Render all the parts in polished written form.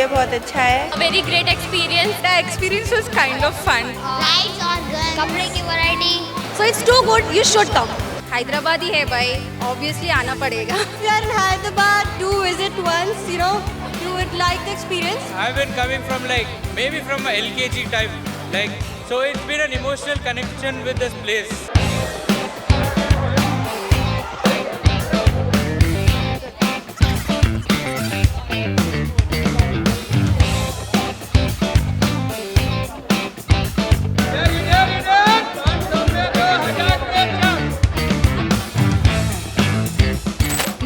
कीजिए, बहुत अच्छा है। A very great experience. The experience was kind of fun. Rides और कपड़े की वैरायटी। So it's too good. You should come. Hyderabad ही है भाई, ऑब्वियसली आना पड़ेगा। We are in Hyderabad. Do visit once. You would like the experience. I've been coming from maybe from a LKG type, so it's been an emotional connection with this place.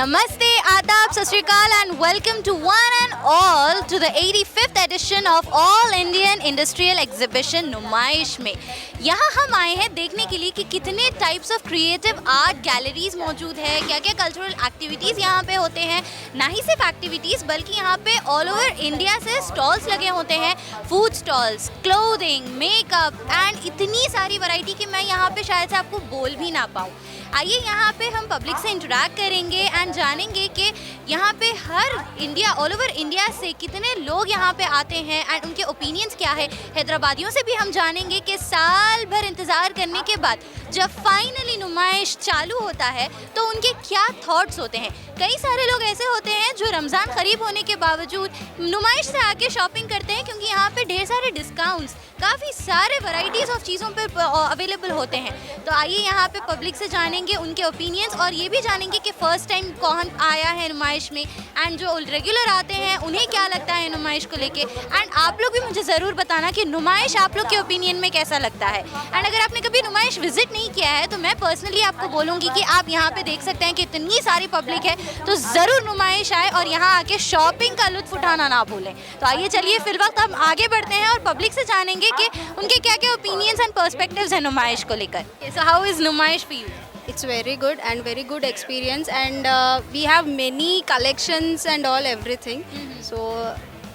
Namaste, Adab, Sat Shri Akal and welcome to one and all to the 85th edition of All Indian Industrial Exhibition नुमाइश में। यहाँ हम आए हैं देखने के लिए कि कितने types of creative art galleries मौजूद है, क्या क्या कल्चरल एक्टिविटीज़ यहाँ पे होते हैं। ना ही सिर्फ एक्टिविटीज़ बल्कि यहाँ पे ऑल ओवर इंडिया से स्टॉल्स लगे होते हैं, food stalls, clothing, makeup and इतनी सारी वैरायटी कि मैं यहाँ पे शायद से आपको बोल भी ना पाऊँ। आइए यहाँ पे हम पब्लिक से इंटरेक्ट करेंगे एंड जानेंगे कि यहाँ पे हर इंडिया ऑल ओवर इंडिया से कितने लोग यहाँ पे आते हैं एंड उनके ओपिनियंस क्या है। हैदराबादियों से भी हम जानेंगे कि साल भर इंतज़ार करने के बाद जब फाइनली नुमाइश चालू होता है तो उनके क्या थॉट्स होते हैं। कई सारे लोग ऐसे होते हैं जो रमज़ान करीब होने के बावजूद नुमाइश से आके शॉपिंग करते हैं क्योंकि यहाँ पे ढेर सारे डिस्काउंट्स, काफ़ी सारे वैराइटीज़ ऑफ चीज़ों पे अवेलेबल होते हैं। तो आइए यहाँ पे पब्लिक से जानेंगे उनके ओपिनियंस और ये भी जानेंगे कि फ़र्स्ट टाइम कौन आया है नुमाइश में एंड जो रेगुलर आते हैं उन्हें क्या लगता है नुमाइश को लेके। एंड आप लोग भी मुझे ज़रूर बताना कि नुमाइश आप लोग के ओपिनियन में कैसा लगता है। एंड अगर आपने कभी नुमाइश विजिट नहीं किया है तो मैं पर्सनली आपको बोलूँगी कि आप यहाँ पे देख सकते हैं कि इतनी सारी पब्लिक है तो ज़रूर नुमाइश आए और यहाँ आके शॉपिंग का लुत्फ़ उठाना ना भूलें। तो आइए चलिए फिल वक्त हम आगे बढ़ते हैं और पब्लिक से जानेंगे कि उनके क्या क्या ओपिनियंस एंड पर्सपेक्टिव्स हैं नुमाइश को लेकर। सो हाउ इज़ नुमाइश for you? It's very good and very good experience and we have many collections and all everything. So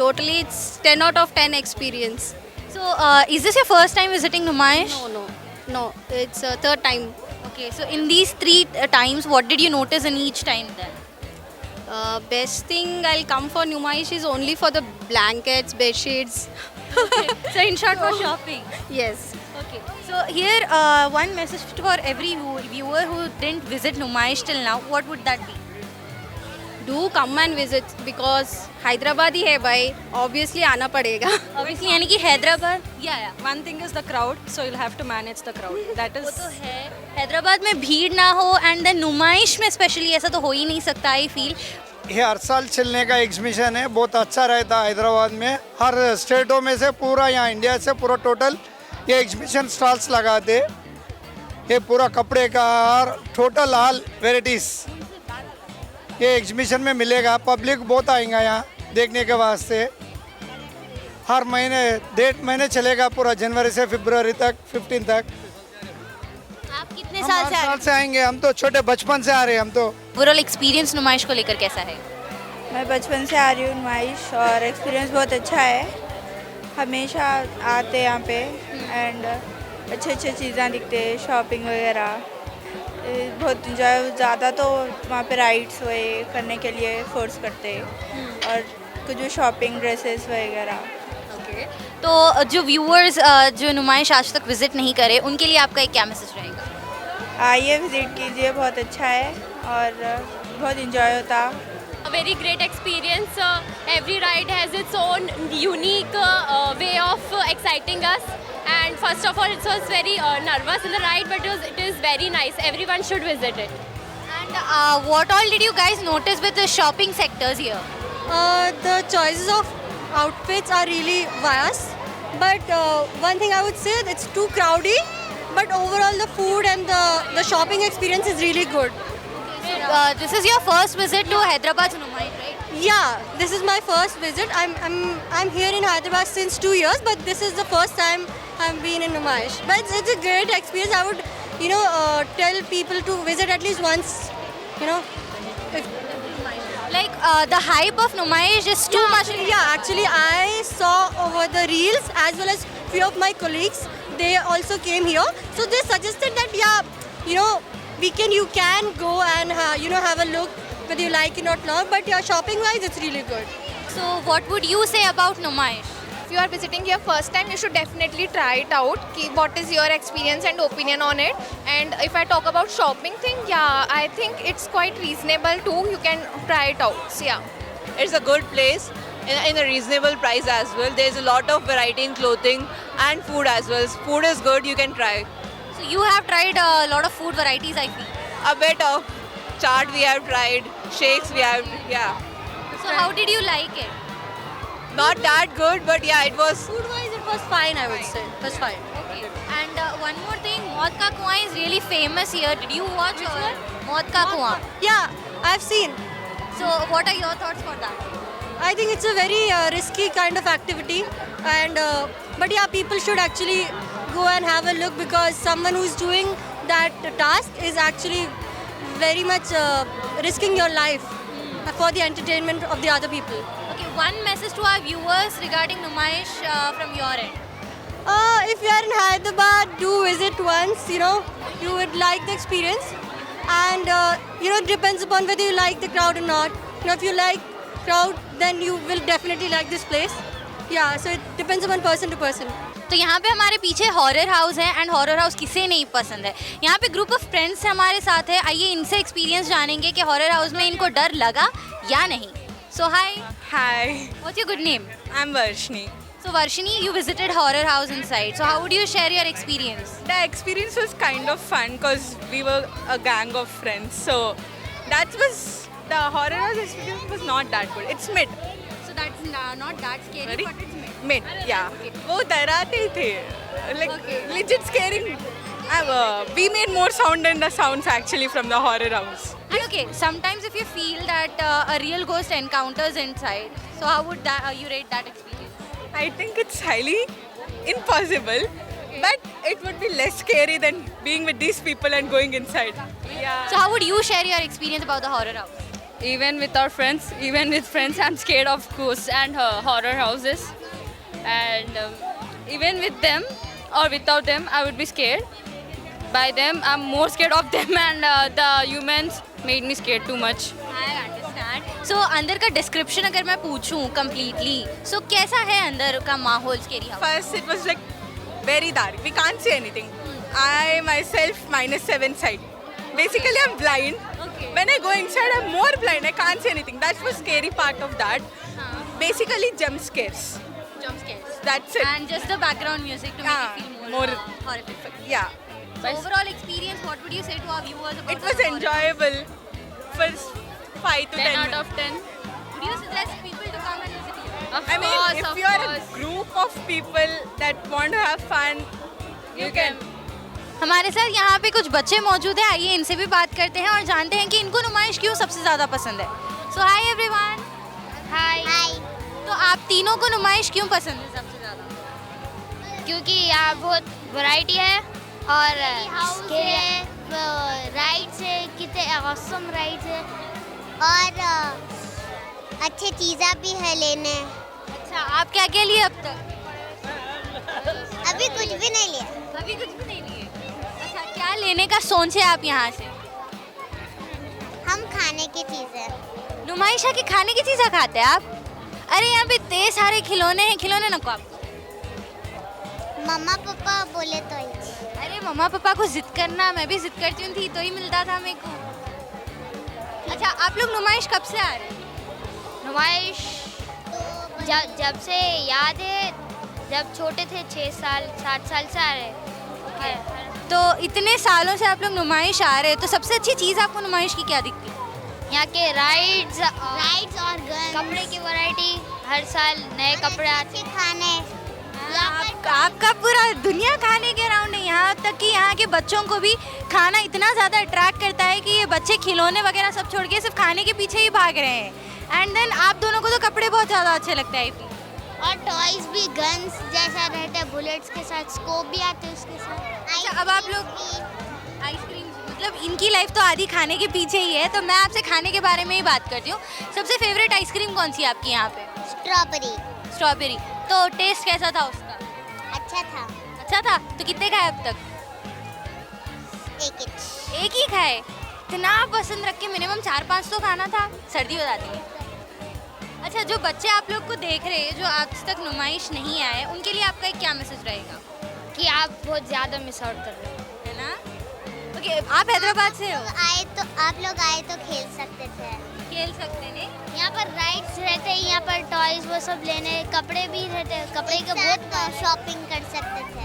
totally it's 10 out of 10 experience. So is this your first time visiting नुमाइश? No, it's third time. Okay, so in these three times, what did you notice in each time then? Best thing I'll come for Numaish is only for the blankets, bed sheets. So in short, for shopping. Yes. Okay. So here, one message for every viewer who didn't visit Numaish till now. What would that be? Do come and visit because Hyderabad ही है भाई, obviously आना पड़ेगा. Obviously यानी कि Hyderabad. Yeah. One thing is the crowd, so you'll have to manage the crowd. That is. वो तो है. हैदराबाद में भीड़ ना हो and then नुमाइश में स्पेशली ऐसा तो हो ही नहीं सकता आई फील. ये हर साल चलने का एग्जीबिशन है, बहुत अच्छा रहता है हैदराबाद में। हर स्टेटों में से पूरा यहाँ इंडिया से पूरा टोटल ये एग्जीबिशन स्टॉल्स लगाते। ये पूरा कपड़े का और टोटल ऑल वेराइटीज़ ये एग्जीबिशन में मिलेगा। पब्लिक बहुत आएगा यहाँ देखने के वास्ते। हर महीने 1.5 महीने चलेगा, पूरा जनवरी से फरवरी तक 15 तक। आप कितने हम साल हर से आ साल रहे से आएंगे, हम तो छोटे बचपन से आ रहे हैं हम तो। ओवरऑल एक्सपीरियंस नुमाइश को लेकर कैसा है? मैं बचपन से आ रही हूँ नुमाइश और एक्सपीरियंस बहुत अच्छा है। हमेशा आते यहाँ पे एंड अच्छे अच्छे चीज़ें दिखते हैं, शॉपिंग वगैरह बहुत इंजॉय। ज़्यादा तो वहाँ पे राइड्स हुए करने के लिए फोर्स करते हैं और कुछ जो शॉपिंग ड्रेसेस वगैरह। तो जो व्यूअर्स जो नुमाइश आज तक विजिट नहीं करे उनके लिए आपका एक क्या मैसेज रहेगा? आइए विज़िट कीजिए, बहुत अच्छा है और बहुत इंजॉय होता। A very great experience. Every ride has its own unique way of exciting us. And first of all, it was very nervous in the ride, but it is very nice. Everyone should visit it. And what all did you guys notice with the shopping sectors here? The choices of outfits are really vast, but one thing I would say, it's too crowded, but overall the food and the shopping experience is really good. This is your first visit to Hyderabad Numaish, right? Yeah, this is my first visit. I'm here in Hyderabad since 2 years, but this is the first time I've been in Numaish. But it's a great experience. I would, tell people to visit at least once. Like the hype of Numaish is too much. Yeah, actually I saw over the reels as well as few of my colleagues. They also came here, so they suggested that you can go and have a look whether you like it or not. But shopping wise, it's really good. So what would you say about Numaish? If you are visiting here first time, you should definitely try it out. What is your experience and opinion on it? And if I talk about shopping thing, yeah, I think it's quite reasonable too. You can try it out. So yeah. It's a good place in a reasonable price as well. There's a lot of variety in clothing and food as well. Food is good, you can try. So you have tried a lot of food varieties, I feel. A bit of chaat we have tried, shakes we have, yeah. So how did you like it? Not that good, but yeah, it was. Food-wise, it was fine, I would say. It was fine. Okay. And one more thing, Maut Ka Kuan is really famous here. Did you watch Maut Ka Kuan? Yeah, I've seen. So what are your thoughts for that? I think it's a very risky kind of activity, and but yeah, people should actually go and have a look, because someone who's doing that task is actually very much risking your life for the entertainment of the other people. Okay, one message to our viewers regarding Numaish from your end. If you are in Hyderabad, do visit once. You would like the experience, and it depends upon whether you like the crowd or not. If you like crowd, then you will definitely like this place. Yeah, so it depends upon person to person. तो यहाँ पे हमारे पीछे horror house है and horror house किसे नहीं पसंद है. यहाँ पे ग्रुप ऑफ फ्रेंड्स हमारे साथ है. आइए इनसे एक्सपीरियंस जानेंगे कि हॉरर हाउस में इनको डर लगा या नहीं. सो हाय. Hi, what's your good name? I'm Varshni. So Varshini, you visited horror house inside. So how would you share your experience? The experience was kind of fun because we were a gang of friends. So the horror house experience was not that good. It's mid. So that's not that scary, Very? but it's mid. Mid, yeah. वो डराते थे. Like legit scaring. We made more sound than the sounds actually from the horror house. And okay, sometimes if you feel that a real ghost encounters inside, so how would you rate that experience? I think it's highly impossible, but it would be less scary than being with these people and going inside. Yeah. So how would you share your experience about the horror house? Even with our friends, even with friends, I'm scared of ghosts and horror houses. And even with them or without them, I would be scared. By them, I'm more scared of them, and the humans made me scared too much. I understand. So अंदर का description अगर मैं पूछूं completely, so कैसा है अंदर का माहौल scary house? First, it was like very dark. We can't see anything. I myself -7 sight. Basically, I'm blind. Okay. When I go inside, I'm more blind. I can't see anything. That's the scary part of that. Basically, jump scares. Jump scares. That's it. And just the background music to make Yeah, it feel more horrific. Yeah. So overall experience, what would you say to our viewers about It was the horror enjoyable. First 5 to 10 10 out minutes. of 10. house? Would you suggest people to come and visit here? Of I mean, course, if of you are course. a group of people that want to have fun, you can. हमारे साथ यहाँ पे कुछ बच्चे मौजूद हैं. आइए इनसे भी बात करते हैं और जानते हैं कि इनको नुमाइश क्यों सबसे ज़्यादा पसंद है. सो हाय एवरीवन. हाय. तो आप तीनों को नुमाइश क्यों पसंद है सबसे ज़्यादा? क्योंकि यहाँ बहुत वैरायटी है और राइड्स है, कितने ऑसम राइड्स है और अच्छे चीज़ें भी है लेने. अच्छा, आप क्या क्या लिए अब तक? अभी कुछ भी नहीं लिया. अभी कुछ भी नहीं लिए. अच्छा, क्या लेने का सोचे आप यहाँ से? हम खाने की चीज़ें. नुमाइश के खाने की चीज़ें खाते हैं आप? अरे यहाँ पे इतने सारे खिलौने हैं, खिलौने नको आपको? मम्मा पापा बोले तो ही. अरे मम्मा पापा को जिद करना, मैं भी जिद करती हूँ थी तो ही मिलता था मेरे को. अच्छा, आप लोग नुमाइश कब से आ रहे हैं? नुमाइश जब से याद है, जब छोटे थे 6 साल 7 साल से आ रहे. तो इतने सालों से आप लोग नुमाइश आ रहे हैं, तो सबसे अच्छी चीज़ आपको नुमाइश की क्या दिखती है? यहाँ के राइड्स और कपड़े की वैरायटी, हर साल नए कपड़े आते, खाने. आपका पूरा दुनिया खाने के राउंड है. यहाँ तक कि यहाँ के बच्चों को भी खाना इतना ज़्यादा अट्रैक्ट करता है कि ये बच्चे खिलौने वगैरह सब छोड़ के सिर्फ खाने के पीछे ही भाग रहे हैं. एंड देन आप दोनों को तो कपड़े बहुत ज़्यादा अच्छे लगते हैं. और टॉयज भी गन्स जैसा रहता है, बुलेट्स के साथ स्कोप भी आते हैं उसके साथ. अच्छा, अब आप लोग आइसक्रीम, मतलब इनकी लाइफ तो आधी खाने के पीछे ही है, तो मैं आपसे खाने के बारे में ही बात करती हूँ. सबसे फेवरेट आइसक्रीम कौन सी है आपकी यहाँ पे? स्ट्रॉबेरी. तो टेस्ट कैसा था उसका? अच्छा था. तो कितने खाए अब तक? एक ही खाए. इतना पसंद रख के मिनिमम 4-5 तो खाना था. सर्दी हो जाती है. अच्छा, जो बच्चे आप लोग को देख रहे हैं, जो आज तक नुमाइश नहीं आए, उनके लिए आपका एक क्या मैसेज रहेगा? कि आप बहुत ज़्यादा मिस आउट कर रहे हो, है ना? ओके, आप हैदराबाद से हो? आप लोग आए तो खेल सकते थे। खेल सकते हैं। यहाँ पर राइड्स रहते हैं, यहाँ पर टॉयज वो सब लेने, कपड़े भी रहते हैं, कपड़े के बहुत शॉपिंग कर सकते थे।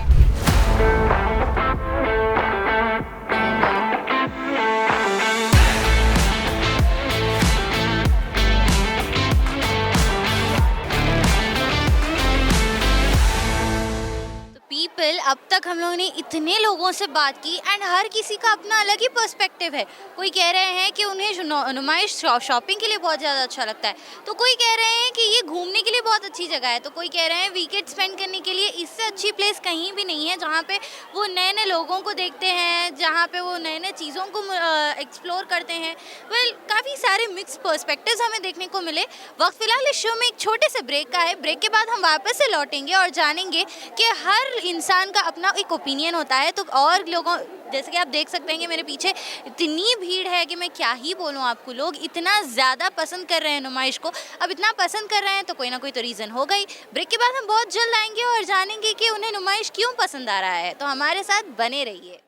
पीपल, अब तक हम लोगों ने इतने लोगों से बात की एंड हर किसी का अपना अलग ही पर्सपेक्टिव है। कोई कह रहे हैं कि उन्हें नुमाइश शॉपिंग के लिए बहुत ज़्यादा अच्छा लगता है, तो कोई कह रहे हैं कि ये घूमने के लिए बहुत अच्छी जगह है, तो कोई कह रहे हैं वीकेंड स्पेंड करने के लिए इससे अच्छी प्लेस कहीं भी नहीं है, जहाँ पे वो नए नए लोगों को देखते हैं, जहाँ पे वो नए नए चीज़ों को एक्सप्लोर करते हैं। वेल, काफ़ी सारे मिक्स पर्सपेक्टिव्स हमें देखने को मिले। वक्त फ़िलहाल इस शो में एक छोटे से ब्रेक का है। ब्रेक के बाद हम वापस से लौटेंगे और जानेंगे कि हर इंसान का अपना एक ओपिनियन होता है। तो और लोगों, जैसे कि आप देख सकते हैं कि मेरे पीछे इतनी भीड़ है कि मैं क्या ही बोलूं आपको। लोग इतना ज़्यादा पसंद कर रहे हैं नुमाइश को। अब इतना पसंद कर रहे हैं तो कोई ना कोई तो रीज़न होगा ही। ब्रेक के बाद हम बहुत जल्द आएंगे और जानेंगे कि उन्हें नुमाइश क्यों पसंद आ रहा है। तो हमारे साथ बने रहिए।